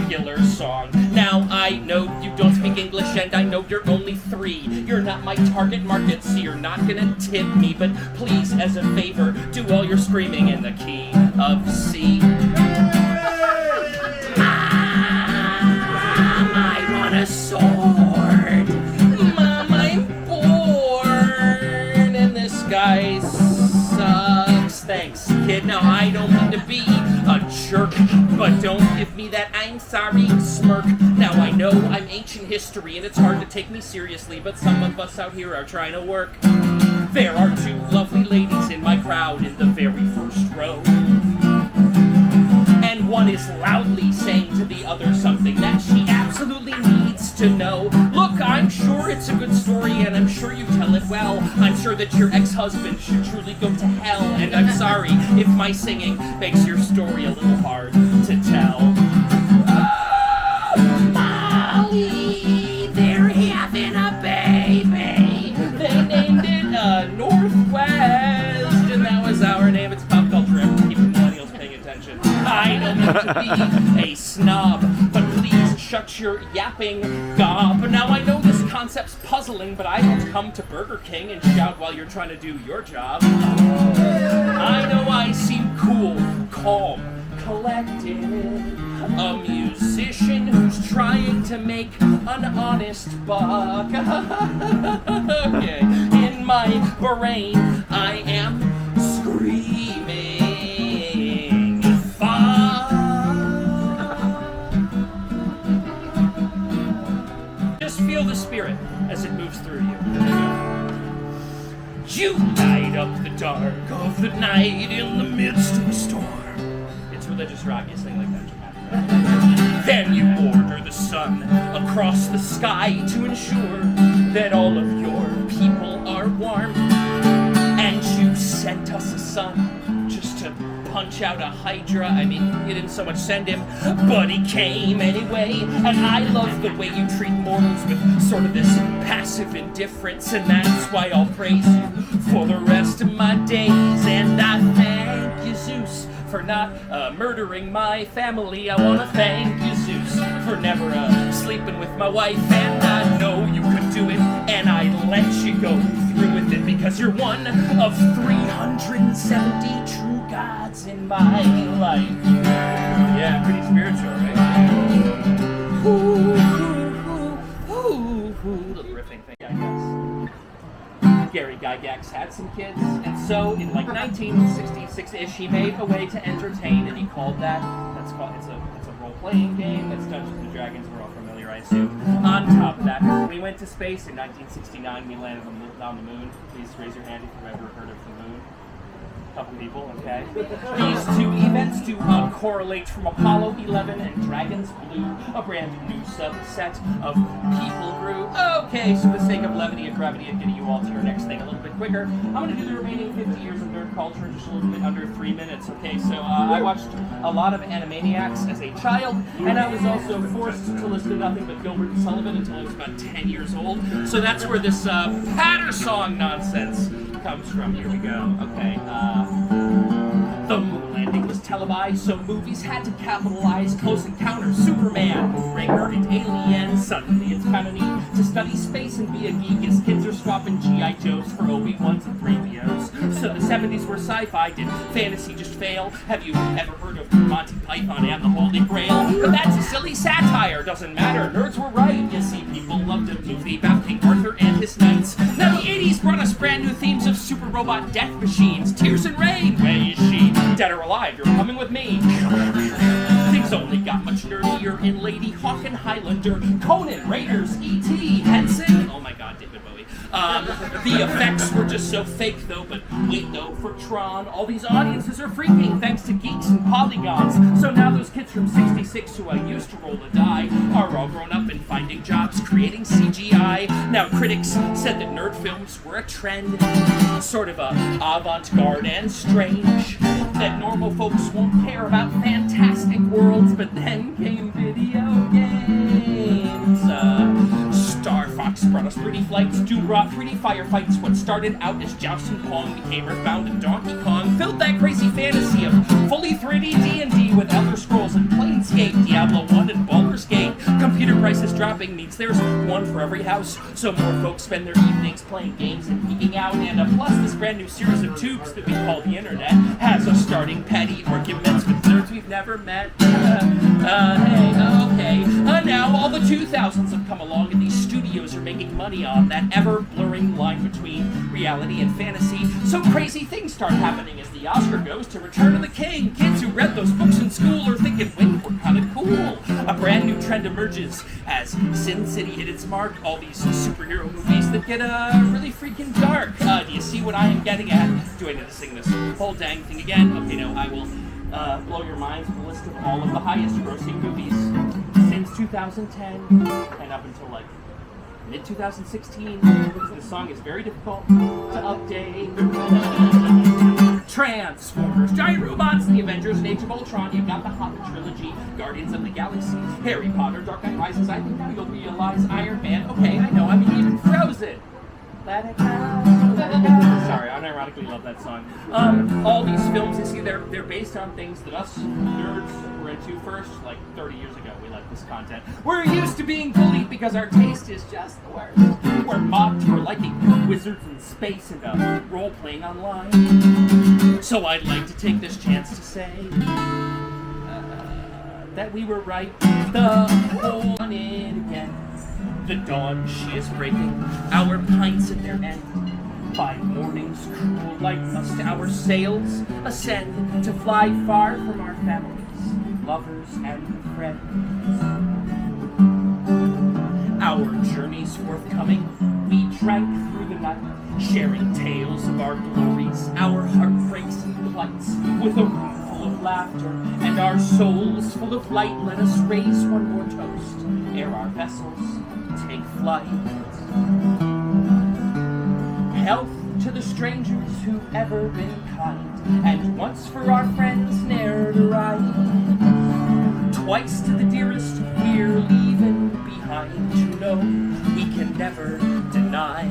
regular song. Now I know you don't speak English and I know you're only 3. You're not my target market, so you're not gonna tip me. But please, as a favor, do all your screaming in the key of C. Mom, I want a sword. Mom, I'm bored. And this guy sucks. Thanks, kid. Now, I don't mean to be a jerk, but don't give me that I'm sorry smirk. Now, I know I'm ancient history, and it's hard to take me seriously, but some of us out here are trying to work. There are 2 lovely ladies in my crowd in the very first row. And one is loudly saying to the other something that she absolutely needs to know. Look, I'm sure it's a good story, and I'm sure you tell it well. I'm sure that your ex-husband should truly go to hell, and I'm sorry if my singing makes your story a little hard to tell. Oh, Molly, they're having a baby. They named it Northwest, and that was our name. It's pop culture. Keep the millennials paying attention. I don't mean to be a snob, but please shut your yapping gob. Now I know this concept's puzzling, but I don't come to Burger King and shout while you're trying to do your job. I know I seem cool, calm, collected, a musician who's trying to make an honest buck. Okay, in my brain I am screaming fuck. Just feel the spirit as it moves through you. You light up the dark of the night in the midst of a storm. It's religious rock, you sing like that. Then you order the sun across the sky to ensure that all of your people are warm. And you sent us a son just to punch out a Hydra. I mean, you didn't so much send him, but he came anyway. And I love the way you treat mortals with sort of this passive indifference, and that's why I'll praise you for the rest of my days. And I thank you, Zeus, for not murdering my family. I want to thank you, Zeus, for never sleeping with my wife. And I know you could do it, and I let you go through with it because you're one of 370 true gods in my life. Yeah, pretty spiritual, right? Ooh, little riffing thing, I guess. Gary Gygax had some kids, and so in like 1966-ish, he made a way to entertain, and he called it's a role-playing game. That's Dungeons and Dragons. We're all familiar, I assume. On top of that, we went to space in 1969. We landed on the moon. Please raise your hand if you've ever heard of the moon. Couple people, okay. These 2 events do correlate from Apollo 11 and Dragon's Blue, a brand new subset of people grew. Okay, so for the sake of levity and brevity and getting you all to your next thing a little bit quicker, I'm going to do the remaining 50 years of nerd culture in just a little bit under 3 minutes. Okay, so I watched a lot of Animaniacs as a child, and I was also forced to listen to nothing but Gilbert and Sullivan until I was about 10 years old. So that's where this patter song nonsense comes from. Here we go. Okay, the moon landing was televised, so movies had to capitalize. Close Encounters, Superman, Moonraker, and Aliens. Suddenly it's kind of neat to study space and be a geek as kids are swapping G.I. Joes for Obi-Wans and 3POs. So the 70s were sci-fi, did fantasy just fail? Have you ever heard of Monty Python and the Holy Grail? But that's a silly satire, doesn't matter, nerds were right. You see, people loved a movie about King Arthur and his knights. Now the 80s brought us brand new themes of super robot death machines. Tears and Rain, where is she? Dead or alive, you're coming with me. Things only got much nerdier in Lady Hawk and Highlander, Conan, Raiders, E.T., Henson. Oh my god, David Bowie. The effects were just so fake though, but wait though, for Tron, all these audiences are freaking thanks to geeks and polygons. So now those kids from 66 who I used to roll a die are all grown up and finding jobs creating CGI. Now critics said that nerd films were a trend, sort of avant-garde and strange, that normal folks won't care about fantastic worlds, but then came video games. Star Fox brought us pretty flights, Doom brought 3D firefights. What started out as Jousting Pong became Earthbound and Donkey Kong. Filled that crazy fantasy of fully 3D D&D with Elder Scrolls and Planescape, Diablo 1 and Baldur's Gate. Computer prices dropping means there's one for every house, so more folks spend their evenings playing games and geeking out. And plus, this brand new series of tubes that we call the internet has us starting petty arguments with nerds we've never met. Now all the 2000s have come along and these studios are making money on that ever-blurring line between reality and fantasy. So crazy things start happening as the Oscar goes to Return of the King. Kids who read those books in school are thinking, wait, we're kind of cool. A brand new trend emerges as Sin City hit its mark. All these superhero movies that get really freaking dark. Do you see what I am getting at? Do I need to sing this whole dang thing again? Okay, no, I will blow your minds with a list of all of the highest grossing movies since 2010 and up until like mid-2016, because this song is very difficult to update. Transformers, giant robots, the Avengers, and Age of Ultron. You've got the Hobbit trilogy, Guardians of the Galaxy, Harry Potter, Dark Knight Rises. I think now you'll realize Iron Man. Okay, I know, I mean even Frozen. Let it go. Sorry, I unironically love that song. All these films, you see, they're based on things that us nerds were into first, like 30 years ago. We like this content. We're used to being bullied because our taste is just the worst. We're mocked for liking wizards in space and role-playing online. So I'd like to take this chance to say that we were right. The whole on it again. The dawn she is breaking, our pints at their end. By morning's cruel light must our sails ascend to fly far from our families, lovers, and friends. Our journeys forthcoming, we drank through the night, sharing tales of our glories, our heartbreaks and plights, with a room full of laughter and our souls full of light. Let us raise one more toast ere our vessels take flight. Health to the strangers who've ever been kind, and once for our friends ne'er to ride. Twice to the dearest we're leaving behind, to know we can never deny.